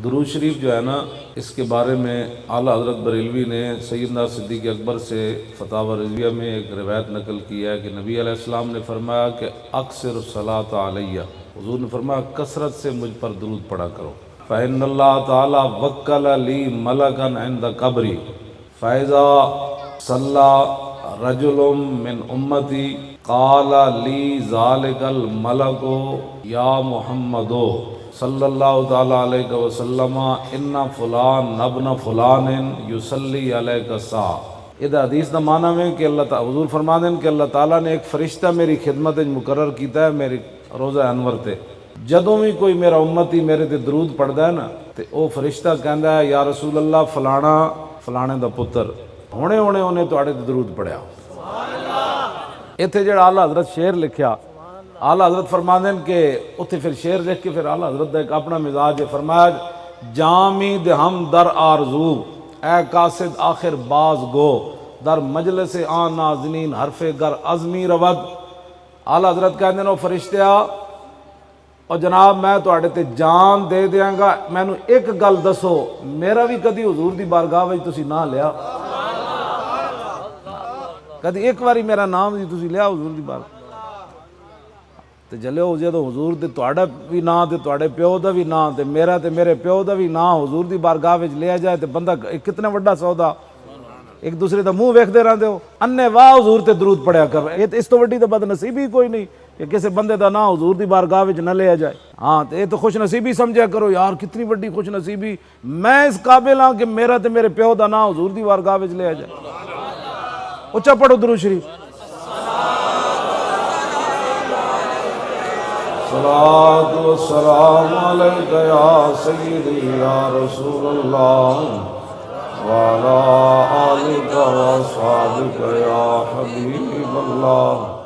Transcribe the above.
درود شریف جو ہے نا، اس کے بارے میں اعلیٰ حضرت بریلوی نے سیدنا صدیق اکبر سے فتاوی رضویہ میں ایک روایت نقل کی ہے کہ نبی علیہ السلام نے فرمایا کہ اکثر الصلاۃ علیہ، حضور نے فرمایا کثرت سے مجھ پر درود پڑھا کرو۔ فإن اللہ تعالیٰ وکل لی ملکا عند قبری فإذا صلی رجل من امتی قال لی ذالک الملک یا محمد صلی اللہ تعالیٰ علیہ وسلم ان فلان ابن فلان یصلی علیک الساعہ۔ ادھر حدیث دا معنی میں کہ اللہ تعالیٰ حضور فرما دیں کہ اللہ تعالیٰ نے ایک فرشتہ میری خدمت مقرر کیتا ہے میری روزہ انور تے، جدوں بھی کوئی میرا امتی میرے تے درود پڑھدا ہے نا تے او فرشتہ کہندا ہے یا رسول اللہ فلانا فلانے دا پتر ہونے انہیں تواڈے تے درود پڑھیا۔ ایتھے جڑا اعلیٰ حضرت شعر لکھیا، اعلیٰ حضرت فرماندے کہ اتھے پھر شعر لکھ کے پھر اعلیٰ حضرت دا ایک اپنا مزاج ہے، فرمایا جامی ہم در آرزو اے قاصد آخر باز گو در مجلس آن نازنین حرف گر عظمی رود۔ اعلیٰ حضرت کہندے نے او فرشتیا اور جناب میں تواڈے تے جان دے دیاں گا، مینوں ایک گل دسو میرا بھی کدی حضور دی بارگاہ وچ تسی نہ لیا؟ کدی ایک واری میرا نام جی تسی لیا حضور دی بارگاہ تے جلے ہو جے تو حضور تے تواڈا بھی نام تے تواڈے پیو دا بھی نام تے میرا تے میرے پیو دا بھی نام حضور دی بارگاہ وچ لیا جائے تے بندہ کتنا وڈا سودا، ایک دوسرے دا منہ ویکھدے رہندے ہو، انے واہ حضور تے درود پڑھیا کر، اس تو وڈی تے بد نصیبی کوئی نہیں کہ کسی بندے دا نام حضور دی بارگاہ وچ نہ لیا جائے۔ ہاں تے تو خوش نصیبی سمجھا کرو یار، کتنی وڈی خوش نصیبی، میں اس قابل ہاں کہ میرا تے میرے پیو دا نام حضور دی بارگاہ وچ لیا جائے۔ اچھا پڑھو درود شریف۔ صلاۃ و سلام علیک یا سیدی یا رسول اللہ وعلی آلک و اصحابک یا حبیب اللہ۔